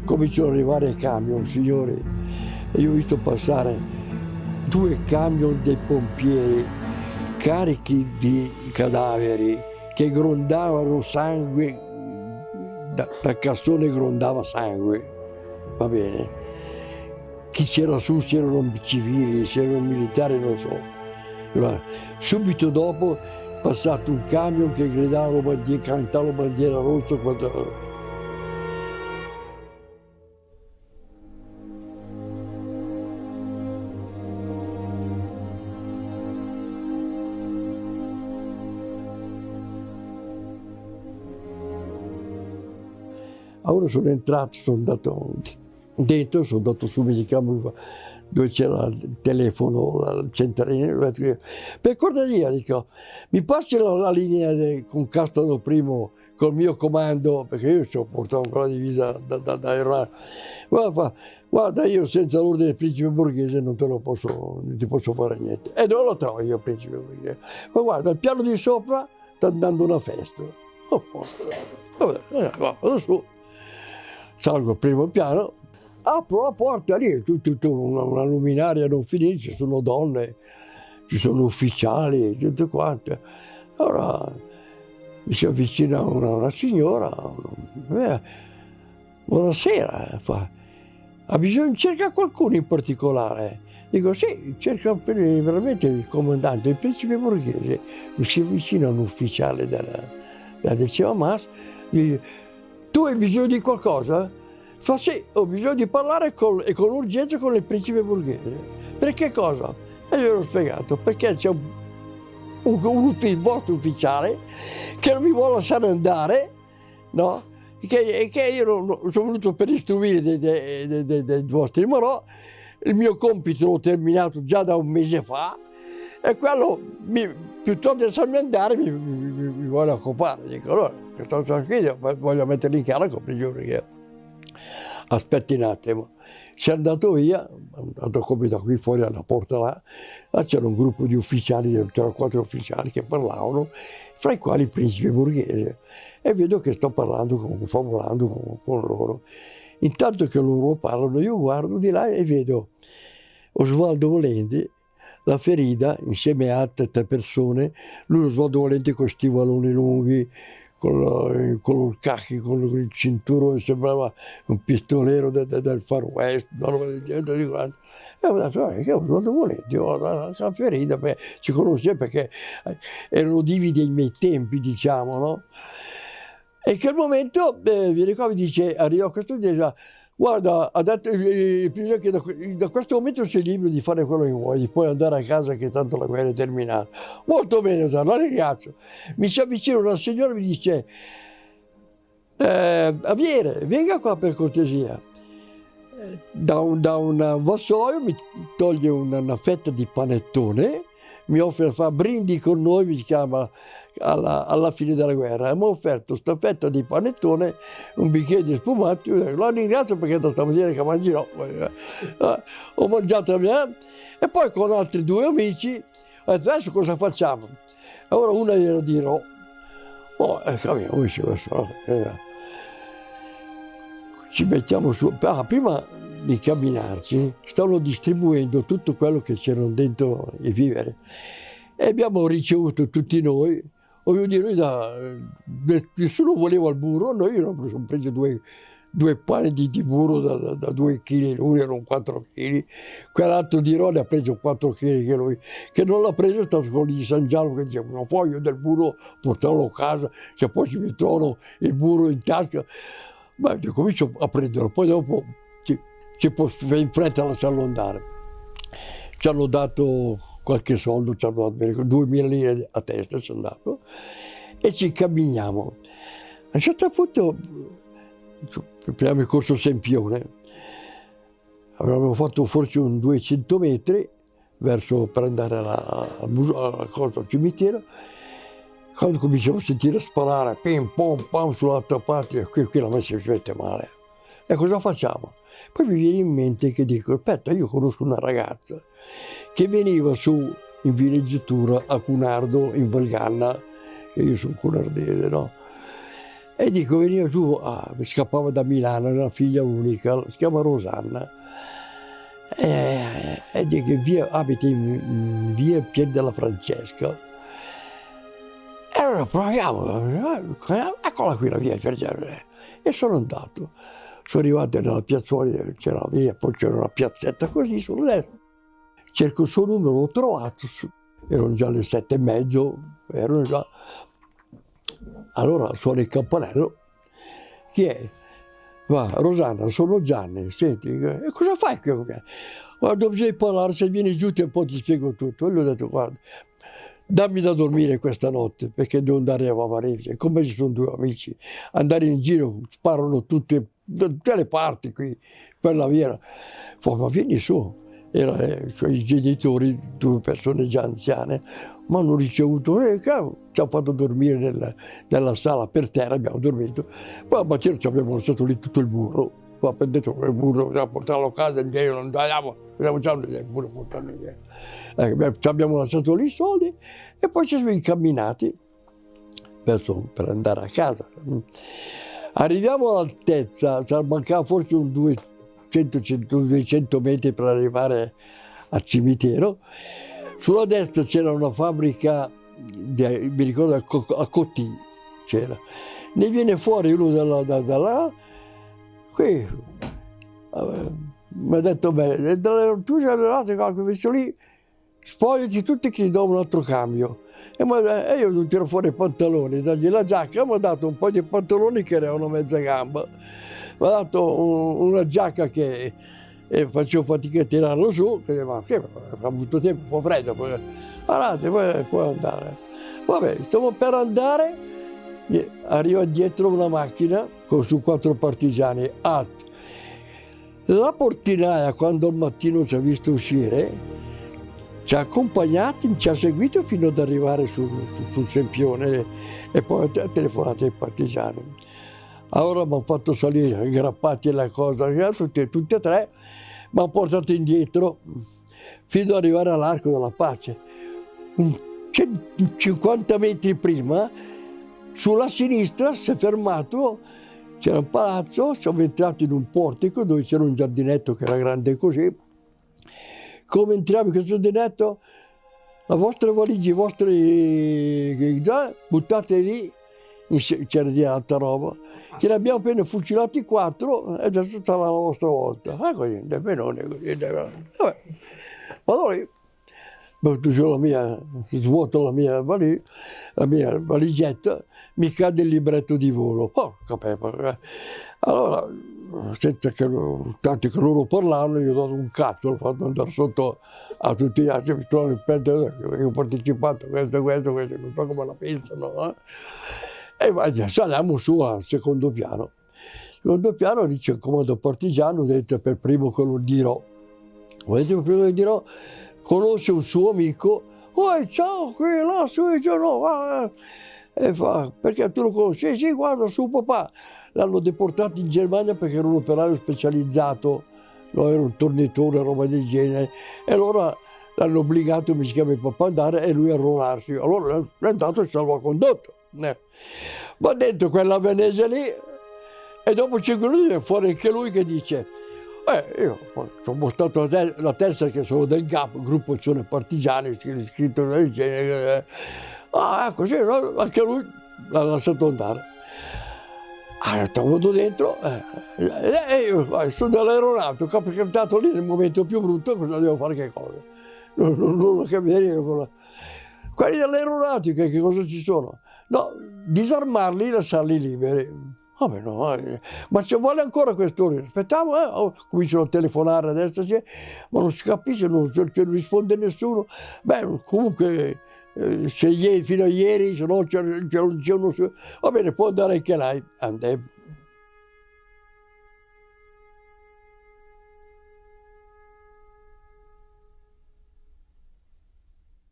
cominciano ad arrivare i camion, signori, e io ho visto passare 2 camion dei pompieri carichi di cadaveri che grondavano sangue, dal cassone grondava sangue, va bene. Chi c'era su, se erano civili, se erano militari, non so. Allora, subito dopo è passato un camion che gridava bandiera, cantava bandiera rossa quando... Allora sono entrato, sono andato dentro, sono andato su Medicam dove c'era il telefono, il centralino, per cortesia dico, mi passi la linea con Castano Primo col mio comando, perché io ci ho portato ancora la divisa da Iran. Guarda, io senza l'ordine del principe borghese non ti posso fare niente. E non lo trovo io, principe borghese. Ma guarda, il piano di sopra sta dando una festa. Vado su. Salgo al primo piano, apro la porta, lì è tutta una luminaria non finita, ci sono donne, ci sono ufficiali, tutte quante. Allora mi si avvicina una signora, buonasera, fa, ha bisogno, cerca qualcuno in particolare? Dico sì, cerca veramente il comandante, il principe borghese. Mi si avvicina un ufficiale della 10ª MAS, tu hai bisogno di qualcosa? Fa sì, ho bisogno di parlare con urgenza con il principe borghese. Per che cosa? E io l'ho spiegato, perché c'è un vostro ufficiale che non mi vuole lasciare andare, no? Che io non sono venuto per istruire dei vostri morò, il mio compito l'ho terminato già da un mese fa, e quello, piuttosto di lasciarmi andare, mi vuole occupare. Dico, allora, sto tranquillo, voglio metterli in carico con il borghese. Aspetti un attimo. Si è andato via, è andato come da qui fuori alla porta là c'era un gruppo di ufficiali, 3 o 4 ufficiali che parlavano, fra i quali il principe borghese. E vedo che sto parlando, confabulando con loro. Intanto che loro parlano, io guardo di là e vedo Osvaldo Volenti, la ferita, insieme a altre 3 persone, lui Osvaldo Volenti con stivaloni lunghi, con il cacchi, con il cinturone, sembrava un pistolero del Far West, di quanto. E ho detto, che Osvaldo Volenti, la ferita, ci conosceva perché erano dividi ai miei tempi, diciamo, no? E in quel momento, mi ricordo, dice, arriva questo e dice, guarda, ha detto che da questo momento sei libero di fare quello che vuoi, puoi andare a casa che tanto la guerra è terminata. Molto bene, la ringrazio. Mi si avvicina una signora e mi dice, Aviere, venga qua per cortesia. Da un vassoio mi toglie una fetta di panettone, mi offre, fa brindi con noi, mi chiama, alla fine della guerra, e mi ha offerto questa fetta di panettone, un bicchiere di spumato. Lo ringrazio perché da stamattina che mangerò. Ho mangiato la mia, e poi con altri 2 amici ho detto, adesso cosa facciamo? Allora una glielo dirò. Ci mettiamo su, prima di camminarci stavano distribuendo tutto quello che c'erano dentro i viveri, e abbiamo ricevuto tutti noi, ognuno di noi, nessuno voleva il burro, noi abbiamo preso 2 pani di burro da 2 kg, lui erano 4 kg, quell'altro di Rone ha preso 4 kg che lui, che non l'ha preso, sta con gli San Giallo che diceva, no, voglio del burro, portarlo a casa, se poi ci mettono il burro in tasca. Beh, comincio a prenderlo, poi dopo in fretta a lasciarlo andare. Ci hanno dato qualche soldo, ci hanno dato 2000 lire a testa, ci hanno dato, e ci camminiamo. A un certo punto, prendiamo il corso Sempione, avevamo fatto forse un 200 metri per andare al cimitero, quando cominciamo a sentire sparare, pim pom pam sull'altra parte, qui la messa si mette male. E cosa facciamo? Poi mi viene in mente che dico, aspetta, io conosco una ragazza che veniva su in villeggiatura a Cunardo, in Valganna, che io sono cunardese, no? E dico, veniva giù, scappava da Milano, una figlia unica, si chiama Rosanna. E dico, abita in via Pier della Francesca. E allora proviamo, eccola qui la via. E sono andato. Sono arrivato nella piazzola, c'era la via, poi c'era una piazzetta così sulla destra. Cerco il suo numero, l'ho trovato, erano già le 7:30, erano già. Allora suona il campanello. Chi è? Va, Rosanna, sono Gianni, senti, e cosa fai qui? Guarda, bisogna parlare, se vieni giù e poi ti spiego tutto. E lui ha detto, guarda, dammi da dormire questa notte, perché devo andare a Varese. Come ci sono due amici, andare in giro, sparano da tutte le parti qui, per la via. Poi, ma vieni su. Cioè, i genitori, due persone già anziane, mi hanno ricevuto, ci hanno fatto dormire nella sala per terra, abbiamo dormito. Poi a mattina ci abbiamo lasciato lì tutto il burro. Poi abbiamo detto che il burro dobbiamo portarlo a casa indietro, non andiamo già il burro portarlo indietro. Ci abbiamo lasciato lì i soldi e poi ci siamo incamminati per andare a casa. Arriviamo all'altezza, mancava forse un 200 metri per arrivare al cimitero. Sulla destra c'era una fabbrica, mi ricordo a Cotti c'era. Ne viene fuori uno da là, qui mi ha detto, beh, tu sei arrivato, ho messo lì, spogliati tutti che ti do un altro cambio. E io non tiro fuori i pantaloni, dagli la giacca, mi ha dato un po' di pantaloni che erano mezza gamba. Mi ha dato una giacca che facevo fatica a tirarlo su, ma che ha avuto tempo, un po' freddo, guardate, puoi andare. Vabbè, stiamo per andare, arriva dietro una macchina su 4 partigiani. La portinaia, quando al mattino ci ha visto uscire, ci ha accompagnati, ci ha seguito fino ad arrivare sul Sempione e poi ha telefonato ai partigiani. Allora mi hanno fatto salire, aggrappati alla cosa, tutti e tre, mi hanno portato indietro fino ad arrivare all'Arco della Pace. 50 metri prima, sulla sinistra si è fermato, c'era un palazzo, siamo entrati in un portico dove c'era un giardinetto che era grande così. Come entriamo in questo giardinetto? Le vostre valigie, buttate lì, c'era di altra roba. Ce ne abbiamo appena fucilati 4 e adesso sarà la vostra volta. Così, vabbè. Vado lì, metto giù svuoto la mia valigetta, mi cade il libretto di volo. Porca peppa. Allora, senza che tanti che loro parlavano, io ho dato un cazzo, l'ho fatto andare sotto a tutti gli altri, mi trovo ripetere, io ho partecipato a questo, non so come la pensano. E saliamo su al secondo piano. Il secondo piano lì c'è il comando partigiano, detto per primo che lo dirò. Conosce un suo amico, ciao, qui, là, su, no, e fa, perché tu lo conosci? Sì, guarda, suo papà. L'hanno deportato in Germania perché era un operaio specializzato, no, era un tornitore, roba del genere, e allora l'hanno obbligato, mi si chiama il papà, ad andare e lui a arruolarsi. Allora è andato il salvacondotto. Va dentro quella venese lì e dopo 5 minuti viene fuori anche lui che dice io sono mostrato la tessera che sono del GAP, gruppo azione partigiani, scritto del genere. Così, no? Anche lui l'ha lasciato andare. Vado dentro, io sono dell'aeronautico, ho capitato lì nel momento più brutto, cosa devo fare, che cosa? Non lo capivo. Quelli dell'aeronautica, che cosa ci sono? No, disarmarli e lasciarli liberi. Vabbè, no, ma ci vuole ancora quest'ora. Aspettiamo, cominciano a telefonare adesso, ma non si capisce, non risponde nessuno. Beh, comunque, se fino a ieri, se no c'è uno. Va bene, può andare anche lei.